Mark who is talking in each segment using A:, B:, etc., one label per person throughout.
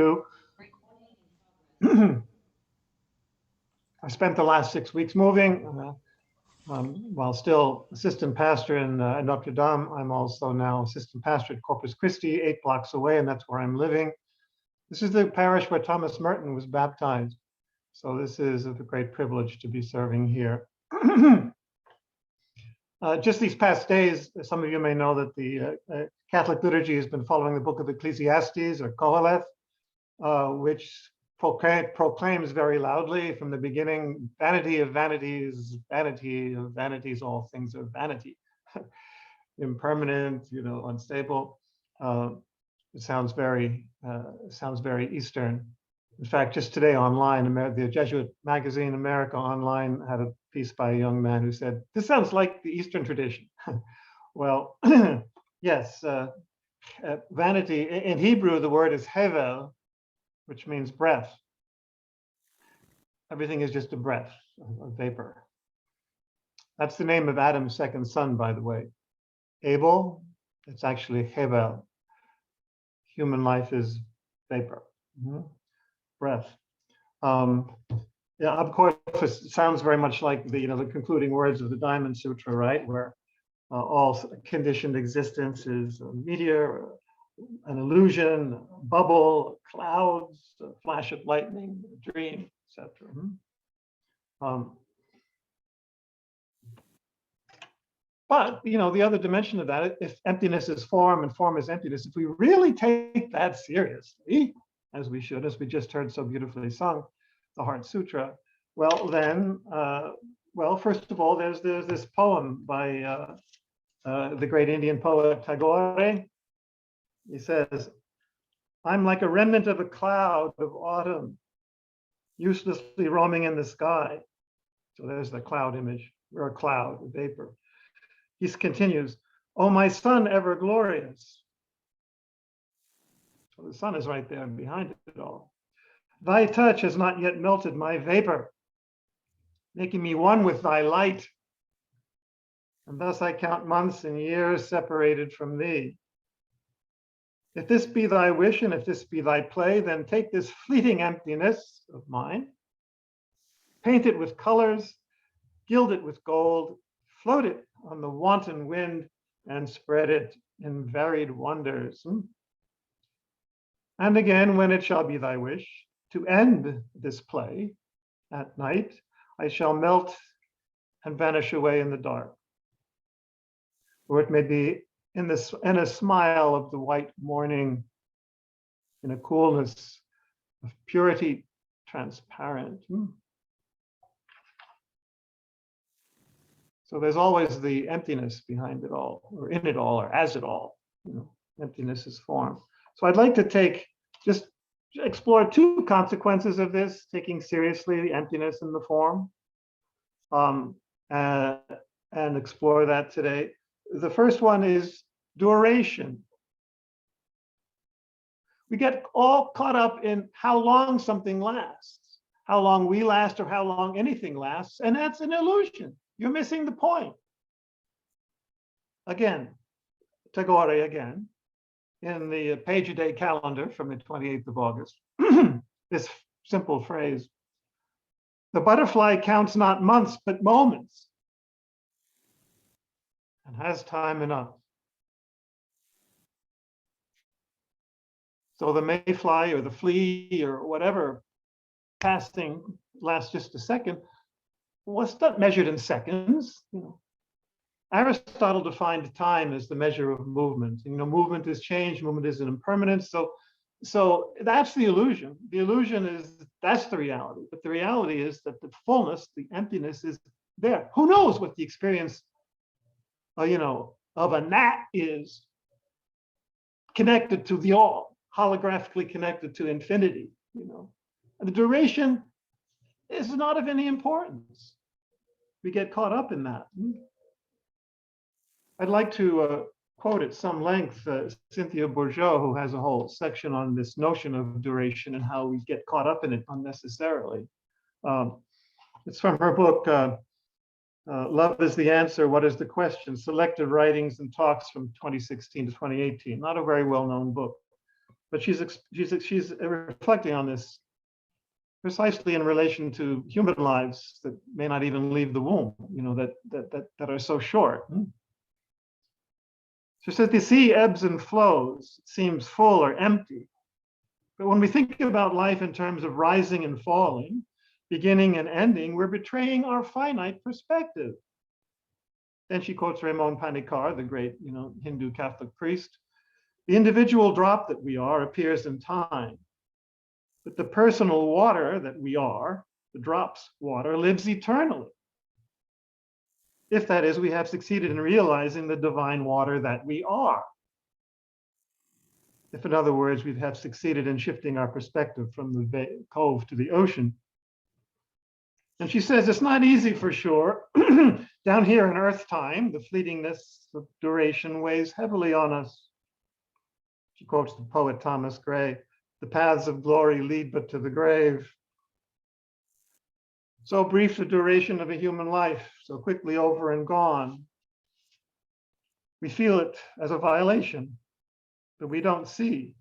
A: I spent the last 6 weeks moving. While still assistant pastor in Notre Dame, I'm also now assistant pastor at Corpus Christi, 8 blocks away, and that's where I'm living. This is the parish where Thomas Merton was baptized. So this is a great privilege to be serving here. Just these past days, some of you may know that the Catholic liturgy has been following the book of Ecclesiastes, or Koheleth, which proclaims very loudly from the beginning, vanity of vanities, all things are vanity. Impermanent, unstable. It sounds very Eastern. In fact, just today online, the Jesuit magazine America Online had a piece by a young man who said, "This sounds like the Eastern tradition." Well, yes, vanity, in Hebrew, the word is hevel, which means breath. Everything is just a breath, a vapor. That's the name of Adam's second son, by the way. Abel, it's actually hevel. Human life is vapor, breath. Yeah, of course, it sounds very much like the concluding words of the Diamond Sutra, right? Where all conditioned existence is a meteor, an illusion, a bubble, clouds, a flash of lightning, a dream, etc. But the other dimension of that, if emptiness is form and form is emptiness, if we really take that seriously, as we should, as we just heard so beautifully sung, the Heart Sutra, well then, first of all, there's this poem by the great Indian poet Tagore. He says, "I'm like a remnant of a cloud of autumn, uselessly roaming in the sky." So there's the cloud image. We're a cloud, a vapor. He continues, "Oh, my sun ever glorious." So the sun is right there behind it all. "Thy touch has not yet melted my vapor, making me one with thy light. And thus I count months and years separated from thee. If this be thy wish and if this be thy play, then take this fleeting emptiness of mine, paint it with colors, gild it with gold, float it on the wanton wind, and spread it in varied wonders. And again, when it shall be thy wish to end this play at night, I shall melt and vanish away in the dark. Or it may be in a smile of the white morning, in a coolness of purity transparent." So there's always the emptiness behind it all, or in it all, or as it all. Emptiness is form. So I'd like to just explore 2 consequences of this, taking seriously the emptiness and the form, and explore that today. The first one is duration. We get all caught up in how long something lasts, how long we last, or how long anything lasts, and that's an illusion. You're missing the point. Again, Tagore again, in the page-a-day calendar from the 28th of August, this simple phrase, "The butterfly counts not months, but moments, and has time enough." So the mayfly or the flea or whatever passing lasts just a second. What's not measured in seconds? Aristotle defined time as the measure of movement. Movement is change, movement is an impermanence. So that's the illusion. The illusion is that's the reality. But the reality is that the fullness, the emptiness is there. Who knows what the experience, of a gnat is connected to the all, holographically connected to infinity. And the duration is not of any importance. We get caught up in that. I'd like to quote at some length Cynthia Bourgeau, who has a whole section on this notion of duration and how we get caught up in it unnecessarily. It's from her book, Love is the Answer, What is the Question? Selected Writings and Talks from 2016 to 2018. Not a very well-known book. But she's reflecting on this precisely in relation to human lives that may not even leave the womb, that are so short. She says the sea ebbs and flows, it seems full or empty. But when we think about life in terms of rising and falling, beginning and ending, we're betraying our finite perspective. Then she quotes Raymond Panikar, the great Hindu Catholic priest. The individual drop that we are appears in time, but the personal water that we are, the drop's water, lives eternally. If that is, we have succeeded in realizing the divine water that we are. If, in other words, we have succeeded in shifting our perspective from the cove to the ocean. And she says it's not easy for sure. Down here in Earth time, the fleetingness of duration weighs heavily on us. She quotes the poet Thomas Gray, "The paths of glory lead but to the grave." So brief the duration of a human life, so quickly over and gone. We feel it as a violation that we don't see.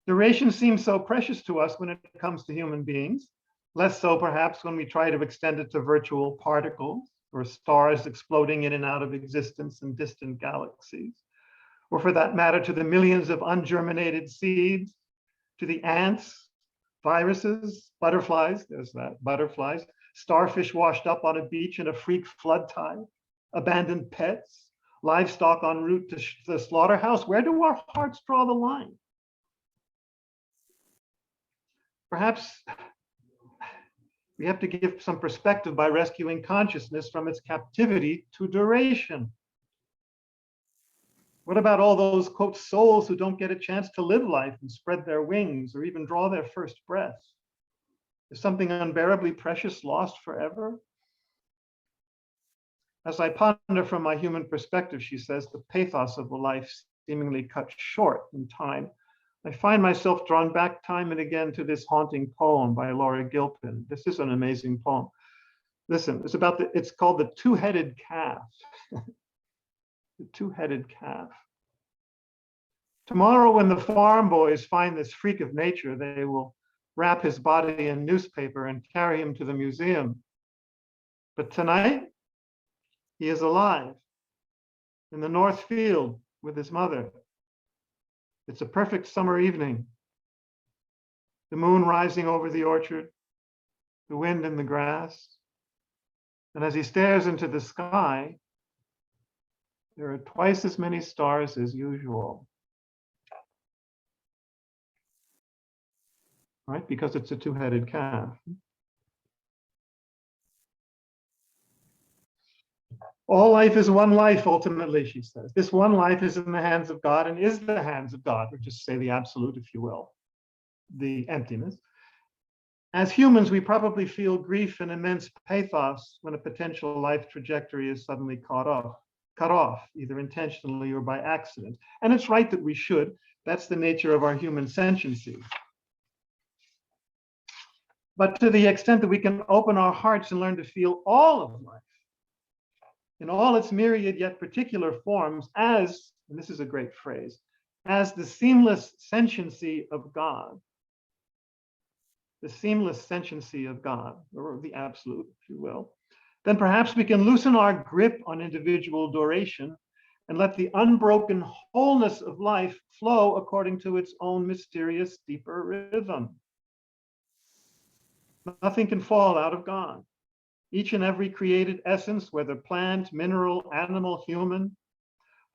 A: Duration seems so precious to us when it comes to human beings, less so perhaps when we try to extend it to virtual particles or stars exploding in and out of existence in distant galaxies, or for that matter, to the millions of ungerminated seeds, to the ants, viruses, butterflies, there's that, butterflies, starfish washed up on a beach in a freak flood tide, abandoned pets, livestock en route to the slaughterhouse. Where do our hearts draw the line? Perhaps we have to give some perspective by rescuing consciousness from its captivity to duration. What about all those, quote, souls who don't get a chance to live life and spread their wings or even draw their first breath? Is something unbearably precious lost forever? As I ponder from my human perspective, she says, the pathos of a life seemingly cut short in time, I find myself drawn back time and again to this haunting poem by Laura Gilpin. This is an amazing poem. Listen, it's called The Two-Headed Calf. The Two-Headed Calf. Tomorrow, when the farm boys find this freak of nature, they will wrap his body in newspaper and carry him to the museum. But tonight, he is alive in the North Field with his mother. It's a perfect summer evening. The moon rising over the orchard, the wind in the grass. And as he stares into the sky, there are twice as many stars as usual. Right? Because it's a two-headed calf. All life is one life, ultimately, she says. This one life is in the hands of God and is the hands of God, or just say the absolute, if you will, the emptiness. As humans, we probably feel grief and immense pathos when a potential life trajectory is suddenly cut off, either intentionally or by accident. And it's right that we should. That's the nature of our human sentiency. But to the extent that we can open our hearts and learn to feel all of life, in all its myriad yet particular forms, as, and this is a great phrase, as the seamless sentiency of God, the seamless sentiency of God, or the absolute, if you will, then perhaps we can loosen our grip on individual duration and let the unbroken wholeness of life flow according to its own mysterious, deeper rhythm. Nothing can fall out of God. Each and every created essence, whether plant, mineral, animal, human,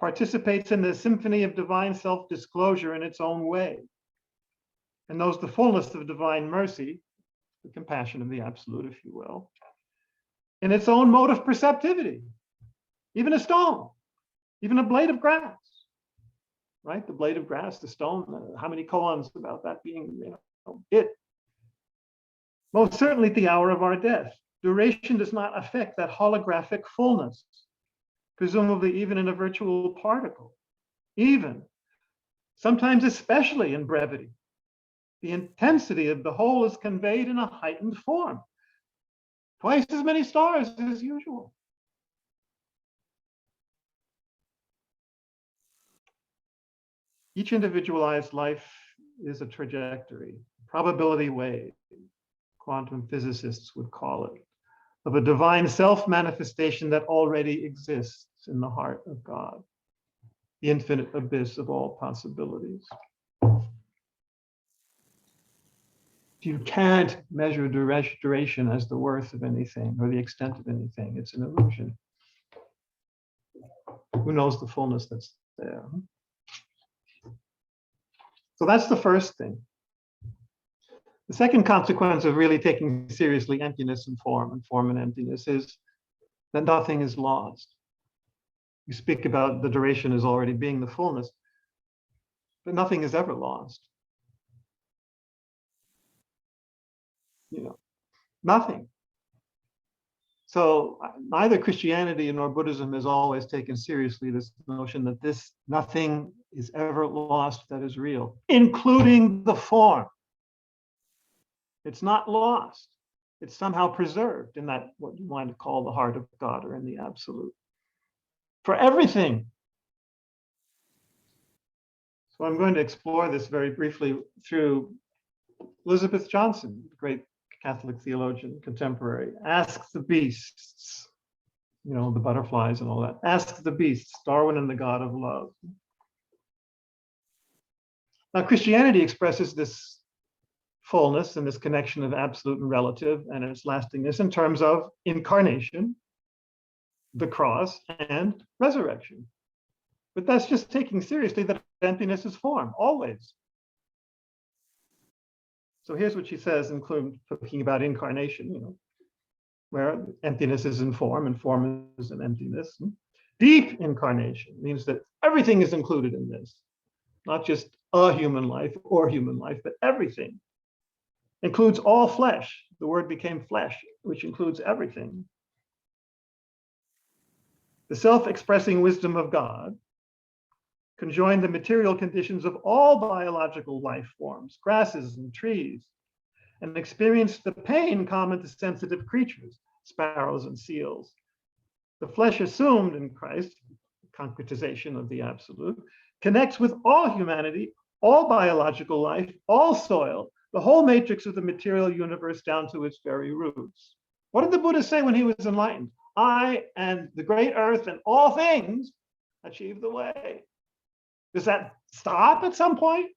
A: participates in the symphony of divine self-disclosure in its own way, and knows the fullness of divine mercy, the compassion of the absolute, if you will, in its own mode of perceptivity. Even a stone, even a blade of grass, right? The blade of grass, the stone, how many koans about that being, it. Most certainly at the hour of our death. Duration does not affect that holographic fullness, presumably even in a virtual particle, even, sometimes especially in brevity. The intensity of the whole is conveyed in a heightened form, twice as many stars as usual. Each individualized life is a trajectory, probability wave, quantum physicists would call it, of a divine self-manifestation that already exists in the heart of God, the infinite abyss of all possibilities. You can't measure duration as the worth of anything or the extent of anything. It's an illusion. Who knows the fullness that's there? So that's the first thing. The second consequence of really taking seriously emptiness and form and emptiness is that nothing is lost. You speak about the duration as already being the fullness, but nothing is ever lost. Nothing. So neither Christianity nor Buddhism has always taken seriously this notion that this nothing is ever lost that is real, including the form. It's not lost. It's somehow preserved in that, what you want to call the heart of God or in the absolute. For everything. So I'm going to explore this very briefly through Elizabeth Johnson, the great Catholic theologian, contemporary. Ask the beasts, the butterflies and all that. Ask the beasts, Darwin and the God of love. Now, Christianity expresses this fullness and this connection of absolute and relative and its lastingness in terms of incarnation, the cross, and resurrection. But that's just taking seriously that emptiness is form, always. So here's what she says, including talking about incarnation, where emptiness is in form and form is in emptiness. Deep incarnation means that everything is included in this, not just a human life or human life, but everything. Includes all flesh. The word became flesh, which includes everything. The self-expressing wisdom of God conjoined the material conditions of all biological life forms, grasses and trees, and experienced the pain common to sensitive creatures, sparrows and seals. The flesh assumed in Christ, concretization of the absolute, connects with all humanity, all biological life, all soil, the whole matrix of the material universe down to its very roots. What did the Buddha say when he was enlightened? I and the great earth and all things achieve the way. Does that stop at some point?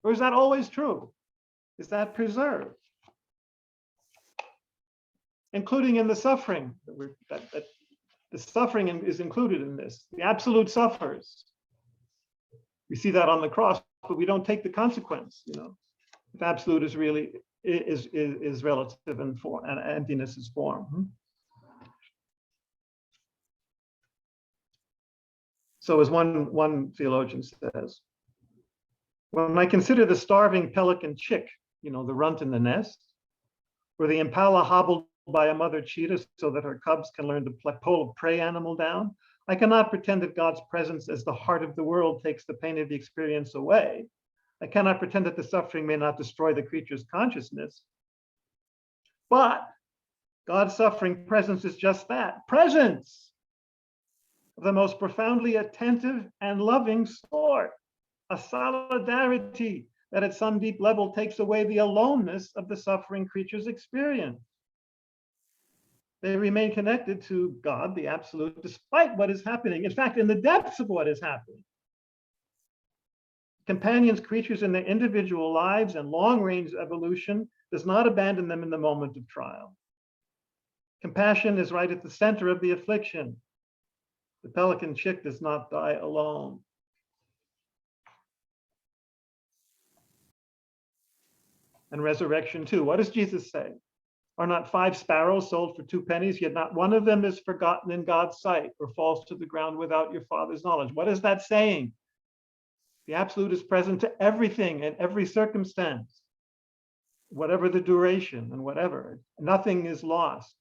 A: Or is that always true? Is that preserved? Including in the suffering, that the suffering is included in this. The absolute suffers. We see that on the cross, but we don't take the consequence. If absolute is really is relative and form, and emptiness is form. So as one theologian says, when I consider the starving pelican chick, the runt in the nest, or the impala hobbled by a mother cheetah so that her cubs can learn to pull a prey animal down, I cannot pretend that God's presence as the heart of the world takes the pain of the experience away. I cannot pretend that the suffering may not destroy the creature's consciousness. But God's suffering presence is just that, presence of the most profoundly attentive and loving sort, a solidarity that at some deep level takes away the aloneness of the suffering creature's experience. They remain connected to God, the absolute, despite what is happening. In fact, in the depths of what is happening. Companions, creatures in their individual lives and long-range evolution does not abandon them in the moment of trial. Compassion is right at the center of the affliction. The pelican chick does not die alone. And resurrection too. What does Jesus say? Are not 5 sparrows sold for 2 pennies, yet not one of them is forgotten in God's sight or falls to the ground without your Father's knowledge? What is that saying? The absolute is present to everything and every circumstance, whatever the duration and whatever. Nothing is lost.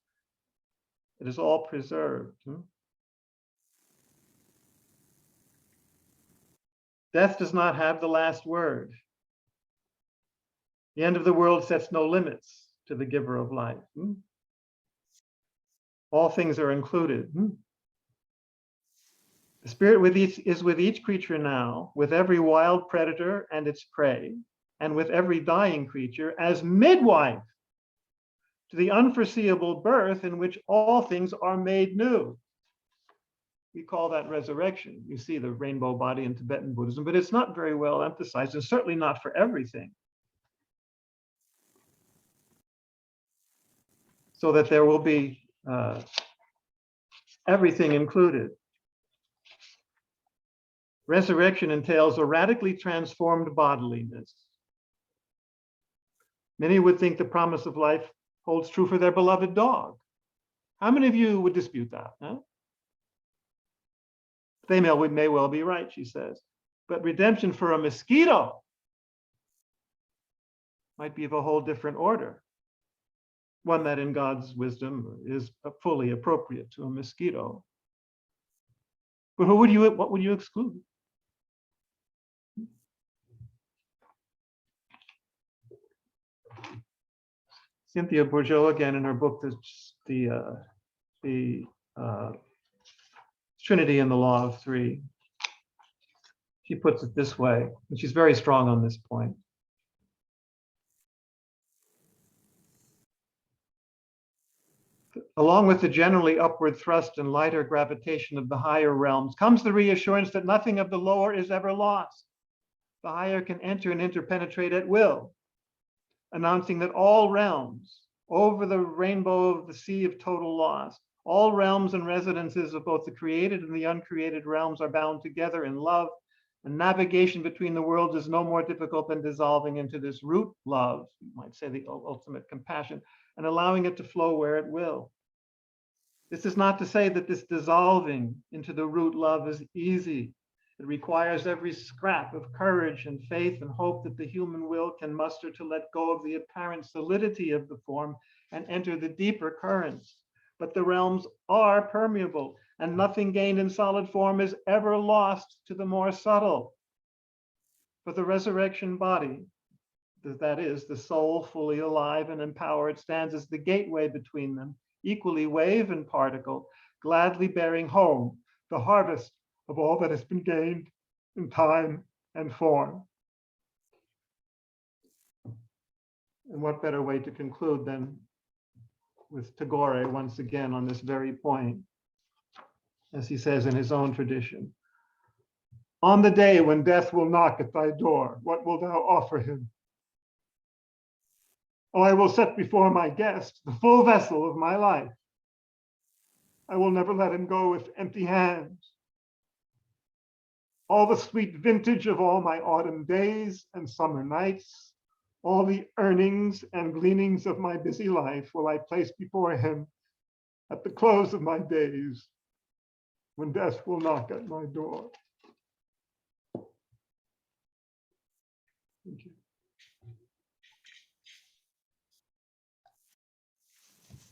A: It is all preserved. Death does not have the last word. The end of the world sets no limits to the giver of life. All things are included. The spirit is with each creature now, with every wild predator and its prey, and with every dying creature as midwife to the unforeseeable birth in which all things are made new. We call that resurrection. You see the rainbow body in Tibetan Buddhism, but it's not very well emphasized, and certainly not for everything. So that there will be everything included. Resurrection entails a radically transformed bodiliness. Many would think the promise of life holds true for their beloved dog. How many of you would dispute that? Huh? They may well be right, she says. But redemption for a mosquito might be of a whole different order. One that in God's wisdom is fully appropriate to a mosquito. But what would you exclude? Cynthia Bourgeois, again, in her book, the Trinity and the Law of Three, she puts it this way, and she's very strong on this point. Along with the generally upward thrust and lighter gravitation of the higher realms comes the reassurance that nothing of the lower is ever lost. The higher can enter and interpenetrate at will, announcing that all realms, over the rainbow of the sea of total loss, all realms and residences of both the created and the uncreated realms are bound together in love, and navigation between the worlds is no more difficult than dissolving into this root love, you might say the ultimate compassion, and allowing it to flow where it will. This is not to say that this dissolving into the root love is easy. It requires every scrap of courage and faith and hope that the human will can muster to let go of the apparent solidity of the form and enter the deeper currents. But the realms are permeable, and nothing gained in solid form is ever lost to the more subtle. For the resurrection body, that is, the soul fully alive and empowered, stands as the gateway between them, equally wave and particle, gladly bearing home the harvest of all that has been gained in time and form. And what better way to conclude than with Tagore once again on this very point, as he says in his own tradition. On the day when death will knock at thy door, what wilt thou offer him? Oh, I will set before my guest the full vessel of my life. I will never let him go with empty hands. All the sweet vintage of all my autumn days and summer nights, all the earnings and gleanings of my busy life will I place before him at the close of my days, when death will knock at my door. Thank you.